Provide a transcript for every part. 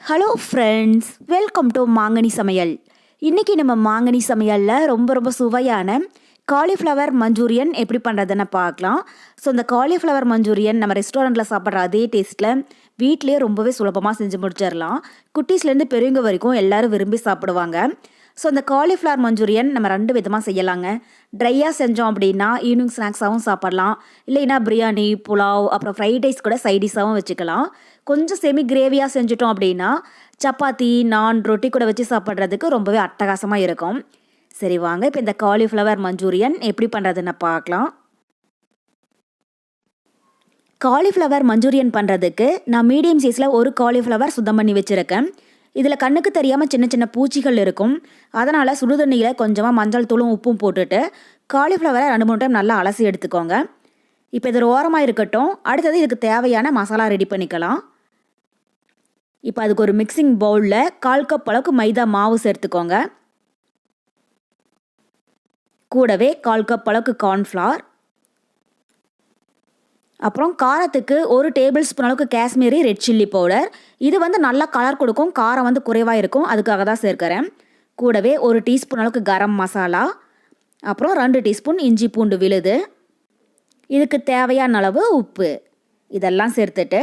Hello friends, welcome to மாங்கனி சமையல். இன்றைக்கி நம்ம மாங்கனி சமையலில் ரொம்ப சுவையான காலிஃப்ளவர் மஞ்சூரியன் எப்படி பண்ணுறதுன்னு பார்க்கலாம். ஸோ இந்த காலிஃப்ளவர் மஞ்சூரியன் நம்ம ரெஸ்டாரண்ட்டில் சாப்பிட்ற அதே டேஸ்ட்டில் வீட்டிலே ரொம்பவே சுலபமாக செஞ்சு முடிச்சிடலாம். குட்டீஸ்லேருந்து பெரியவங்க வரைக்கும் எல்லோரும் விரும்பி சாப்பிடுவாங்க. ஸோ இந்த காலிஃப்ளவர் மஞ்சூரியன் நம்ம 2 விதமாக செய்யலாங்க. ட்ரையாக செஞ்சோம் அப்படின்னா ஈவினிங் ஸ்நாக்ஸாகவும் சாப்பிட்லாம், இல்லைன்னா பிரியாணி, புலாவ், அப்புறம் ஃப்ரைட் ரைஸ் கூட சைடிஷாகவும் வச்சுக்கலாம். கொஞ்சம் செமி கிரேவியாக செஞ்சுட்டோம் அப்படின்னா சப்பாத்தி, நான், ரொட்டி கூட வச்சு சாப்பிட்றதுக்கு ரொம்பவே அட்டகாசமாக இருக்கும். சரி வாங்க, இப்போ இந்த காலிஃப்ளவர் மஞ்சூரியன் எப்படி பண்ணுறதுன்னு பார்க்கலாம். காலிஃப்ளவர் மஞ்சூரியன் பண்ணுறதுக்கு நான் மீடியம் சைஸில் ஒரு காலிஃப்ளவர் சுத்தம் பண்ணி வச்சுருக்கேன். இதில் கண்ணுக்கு தெரியாமல் சின்ன சின்ன பூச்சிகள் இருக்கும். அதனால் சுடுதண்ணியில் கொஞ்சமாக மஞ்சள் தூளும் உப்பும் போட்டுட்டு காலிஃப்ளவரை 2-3 டைம் நல்லா அலசி எடுத்துக்கோங்க. இப்போ இது ஒரு ஓரமாக இருக்கட்டும். அடுத்தது இதுக்கு தேவையான மசாலா ரெடி பண்ணிக்கலாம். இப்போ அதுக்கு ஒரு மிக்சிங் பவுலில் 1/4 கப் அளவுக்கு மைதா மாவு சேர்த்துக்கோங்க. கூடவே 1/4 கப் அளவுக்கு கார்ன்ஃப்ளவர், அப்புறம் காரத்துக்கு 1 டேபிள் ஸ்பூன் அளவுக்கு காஷ்மீரி ரெட் சில்லி பவுடர். இது நல்லா கலர் கொடுக்கும், காரம் குறைவாக இருக்கும், அதுக்காக தான் சேர்க்கிறேன். கூடவே 1 டீஸ்பூன் அளவுக்கு கரம் மசாலா, அப்புறம் 2 டீஸ்பூன் இஞ்சி பூண்டு விழுது, இதுக்கு தேவையான அளவு உப்பு, இதெல்லாம் சேர்த்துட்டு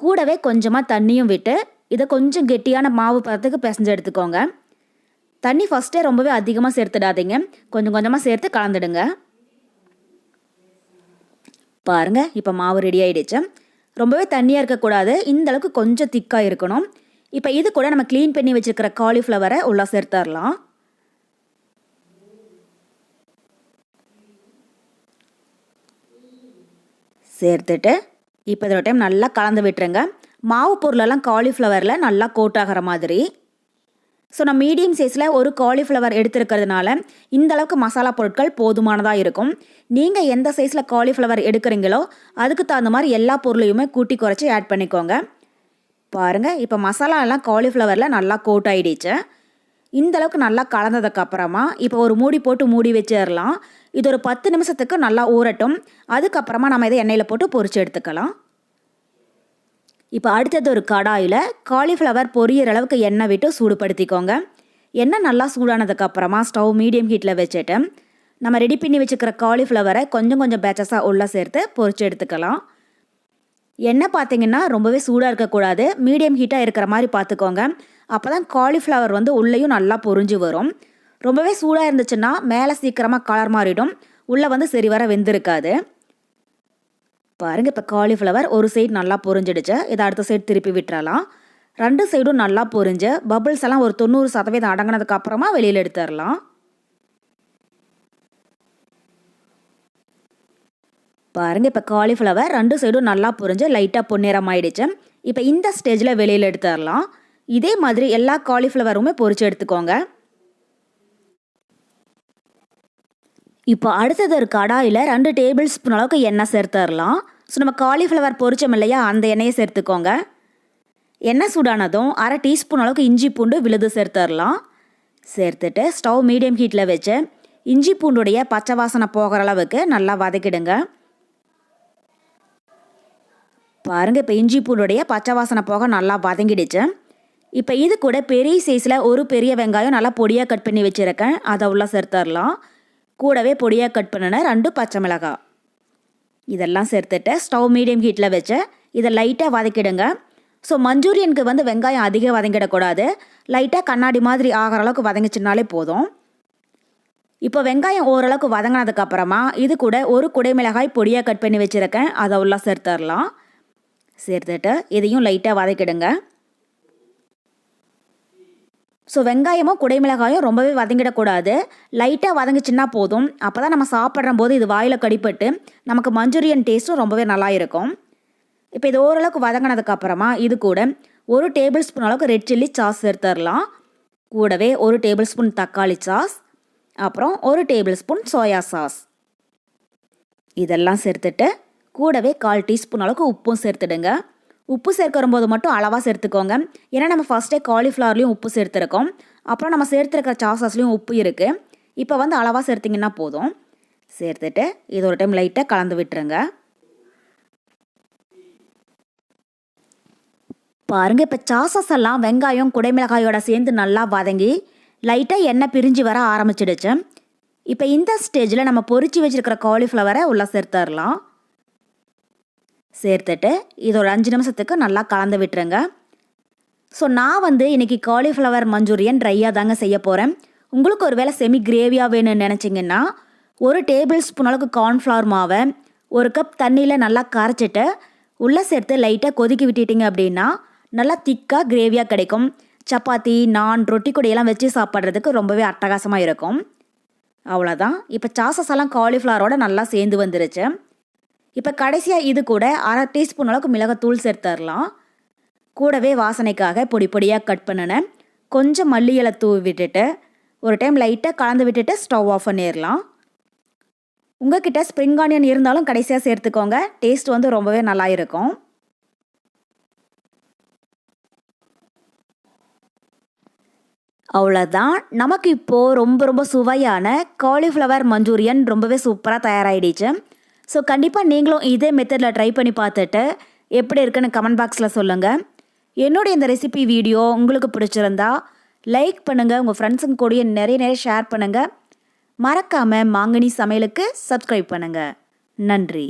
கூடவே கொஞ்சமாக தண்ணியும் விட்டு இதை கொஞ்சம் கெட்டியான மாவு பதத்துக்கு பிசைஞ்சு எடுத்துக்கோங்க. தண்ணி ஃபஸ்ட்டே ரொம்பவே அதிகமாக சேர்த்துடாதீங்க, கொஞ்சம் கொஞ்சமாக சேர்த்து கலந்துடுங்க. பாருங்கள், இப்போ மாவு ரெடி ஆகிடுச்சு. ரொம்பவே தண்ணியாக இருக்கக்கூடாது, இந்த அளவுக்கு கொஞ்சம் திக்காக இருக்கணும். இப்போ இது கூட நம்ம க்ளீன் பண்ணி வச்சுருக்கிற காலிஃப்ளவரை உள்ளே சேர்த்துடலாம். சேர்த்துட்டு இப்போ இதோட டைம் நல்லா கலந்து விட்டுருங்க. மாவு பொருளெல்லாம் காலிஃப்ளவரில் நல்லா கோட் ஆகிற மாதிரி. ஸோ நான் மீடியம் சைஸில் ஒரு காலிஃப்ளவர் எடுத்துருக்கிறதுனால இந்த அளவுக்கு மசாலா பொருட்கள் போதுமானதாக இருக்கும். நீங்கள் எந்த சைஸில் காலிஃப்ளவர் எடுக்கிறீங்களோ அதுக்கு தகுந்த மாதிரி எல்லா பொருளையுமே கூட்டி குறைச்சி ஆட் பண்ணிக்கோங்க. பாருங்கள், இப்போ மசாலா எல்லாம் காலிஃப்ளவரில் நல்லா கோட் ஆகிடுச்சு. இந்த அளவுக்கு நல்லா கலந்ததுக்கப்புறமா இப்போ ஒரு மூடி போட்டு மூடி வச்சிடலாம். இது ஒரு 10 நிமிஷத்துக்கு நல்லா ஊறட்டும். அதுக்கப்புறமா நம்ம இதை எண்ணெயில் போட்டு பொரிச்சு எடுத்துக்கலாம். இப்போ அடுத்தது ஒரு கடாயில் காலிஃப்ளவர் பொரியிற அளவுக்கு எண்ணெய் விட்டு சூடுபடுத்திக்கோங்க. எண்ணெய் நல்லா சூடானதுக்கப்புறமா ஸ்டவ் மீடியம் ஹீட்டில் வச்சுட்டு நம்ம ரெடி பண்ணி வச்சுக்கிற காலிஃப்ளவரை கொஞ்சம் பேச்சஸாக உள்ளே சேர்த்து பொரிச்சு எடுத்துக்கலாம். எண்ணெய் பார்த்திங்கன்னா ரொம்பவே சூடாக இருக்கக்கூடாது, மீடியம் ஹீட்டாக இருக்கிற மாதிரி பார்த்துக்கோங்க. அப்போ தான் காலிஃப்ளவர் உள்ளேயும் நல்லா பொரிஞ்சு வரும். ரொம்பவே சூடாக இருந்துச்சுன்னா மேலே சீக்கிரமாக கலர் மாறிடும், உள்ளே சரி வர வெந்திருக்காது. பாருங்கள், இப்போ காலிஃப்ளவர் ஒரு சைடு நல்லா பொரிஞ்சிடுச்சு. இதை அடுத்த சைடு திருப்பி விட்டுறலாம். 2 சைடும் நல்லா பொரிஞ்சு பபிள்ஸ் எல்லாம் ஒரு 90% அடங்கினதுக்கு அப்புறமா வெளியில் எடுத்துடலாம். பாருங்கள், இப்போ காலிஃப்ளவர் 2 சைடும் நல்லா பொரிஞ்சு லைட்டாக பொன்னிறம் ஆயிடுச்சு. இப்போ இந்த ஸ்டேஜில் வெளியில் எடுத்துடலாம். இதே மாதிரி எல்லா காலிஃப்ளவருமே பொரிச்சு எடுத்துக்கோங்க. இப்போ அடுத்தது ஒரு கடாயில் 2 டேபிள் ஸ்பூன் அளவுக்கு எண்ணெய் சேர்த்துடலாம். ஸோ நம்ம காலிஃப்ளவர் பொரிச்சோம் இல்லையா, அந்த எண்ணெயை சேர்த்துக்கோங்க. எண்ணெய் சூடானதும் 1/2 டீஸ்பூன் அளவுக்கு இஞ்சி பூண்டு விழுது சேர்த்துடலாம். சேர்த்துட்டு ஸ்டவ் மீடியம் ஹீட்டில் வச்சு இஞ்சி பூண்டுடைய பச்சை வாசனை போகிற அளவுக்கு நல்லா வதக்கிடுங்க. பாருங்கள், இப்போ இஞ்சி பூண்டுடைய பச்சை வாசனை போக நல்லா வதங்கிடுச்சு. இப்போ இது கூட பெரிய சைஸில் ஒரு பெரிய வெங்காயம் நல்லா பொடியாக கட் பண்ணி வச்சுருக்கேன், அதை உள்ள சேர்த்துடலாம். கூடவே பொடியாக கட் பண்ணின 2 பச்சை மிளகாய், இதெல்லாம் சேர்த்துட்டு ஸ்டவ் மீடியம் ஹீட்டில் வச்சு இதை லைட்டாக வதக்கிடுங்க. ஸோ மஞ்சூரியனுக்கு வெங்காயம் அதிகம் வதங்கிடக்கூடாது, லைட்டாக கண்ணாடி மாதிரி ஆகிற அளவுக்கு வதங்கிச்சுனாலே போதும். இப்போ வெங்காயம் ஓரளவுக்கு வதங்கினதுக்கப்புறமா இது கூட ஒரு குடைமிளகாய் பொடியாக கட் பண்ணி வச்சுருக்கேன், அதை உள்ள சேர்த்துடலாம். சேர்த்துட்டு இதையும் லைட்டாக வதக்கிடுங்க. ஸோ வெங்காயமும் குடைமிளகாயும் ரொம்பவே வதங்கிடக்கூடாது, லைட்டாக வதங்கிச்சுன்னா போதும். அப்போ தான் நம்ம சாப்பிட்ற போது இது வாயில் கடிப்பட்டு நமக்கு மஞ்சூரியன் டேஸ்ட்டும் ரொம்பவே நல்லா இருக்கும். இப்போ இது ஓரளவுக்கு வதங்கினதுக்கப்புறமா இது கூட 1 டேபிள் ஸ்பூன் அளவுக்கு ரெட் சில்லி சாஸ் சேர்த்துடலாம். கூடவே 1 டேபிள் ஸ்பூன் தக்காளி சாஸ், அப்புறம் 1 டேபிள் ஸ்பூன் சோயா சாஸ், இதெல்லாம் சேர்த்துட்டு கூடவே 1/4 டீஸ்பூன் அளவுக்கு உப்பும் சேர்த்துடுங்க. உப்பு சேர்க்கிற போது மட்டும் அளவாக சேர்த்துக்கோங்க, ஏன்னா நம்ம ஃபஸ்ட்டே காலிஃப்ளவர்லேயும் உப்பு சேர்த்துருக்கோம், அப்புறம் நம்ம சேர்த்துருக்கிற சாஸஸ்லேயும் உப்பு இருக்குது. இப்போ அளவாக சேர்த்திங்கன்னா போதும். சேர்த்துட்டு இது ஒரு டைம் லைட்டாக கலந்து விட்டுருங்க. பாருங்கள், இப்போ சாசஸ் எல்லாம் வெங்காயம் குடைமிளகாயோட சேர்ந்து நல்லா வதங்கி லைட்டாக எண்ணெய் பிரிஞ்சு வர ஆரம்பிச்சிடுச்சு. இப்போ இந்த ஸ்டேஜில் நம்ம பொரிச்சு வச்சுருக்கிற காலிஃப்ளவரை உள்ளே சேர்த்துடலாம். சேர்த்துட்டு இது ஒரு 5 நிமிஷத்துக்கு நல்லா கலந்து விட்டுருங்க. ஸோ நான் இன்றைக்கி காலிஃப்ளவர் மஞ்சூரியன் ட்ரையாக தாங்க செய்ய போகிறேன். உங்களுக்கு ஒரு வேளை செமி கிரேவியாக வேணும்னு நினச்சிங்கன்னா 1 டேபிள் ஸ்பூன் அளவுக்கு கார்ன்ஃப்ளவர் மாவை 1 கப் தண்ணியில் நல்லா கரைச்சிட்டு உள்ளே சேர்த்து லைட்டாக கொதிக்க விட்டுட்டிங்க அப்படின்னா நல்லா திக்காக கிரேவியாக கிடைக்கும். சப்பாத்தி, நான், ரொட்டி கொடியெல்லாம் வச்சு சாப்பிட்றதுக்கு ரொம்பவே அட்டகாசமாக இருக்கும். அவ்வளோதான். இப்போ சாசஸ் எல்லாம் காலிஃப்ளவரோட நல்லா சேர்ந்து வந்துருச்சு. இப்போ கடைசியாக இது கூட 1/2 டீஸ்பூன் அளவுக்கு மிளகாத்தூள் சேர்த்துடலாம். கூடவே வாசனைக்காக பொடி பொடியாக கட் பண்ணினேன் கொஞ்சம் மல்லி இலை தூவி விட்டுட்டு ஒரு டைம் லைட்டாக கலந்து விட்டுட்டு ஸ்டவ் ஆஃப் பண்ணிடலாம். உங்ககிட்ட ஸ்ப்ரிங் ஆனியன் இருந்தாலும் கடைசியாக சேர்த்துக்கோங்க. டேஸ்ட் ரொம்பவே நல்லா இருக்கும். அவ்வளோதான். நமக்கு இப்போது ரொம்ப சுவையான காலிஃப்ளவர் மஞ்சூரியன் ரொம்பவே சூப்பராக தயாராகிடுச்சு. ஸோ கண்டிப்பாக நீங்களும் இதே மெத்தடில் ட்ரை பண்ணி பார்த்துட்டு எப்படி இருக்குன்னு கமெண்ட் பாக்ஸில் சொல்லுங்கள். என்னுடைய இந்த ரெசிபி வீடியோ உங்களுக்கு பிடிச்சிருந்தா லைக் பண்ணுங்கள், உங்கள் ஃப்ரெண்ட்ஸுங்க கூடயே நிறைய ஷேர் பண்ணுங்கள். மறக்காமல் மாங்கனி சமையலுக்கு சப்ஸ்கிரைப் பண்ணுங்கள். நன்றி.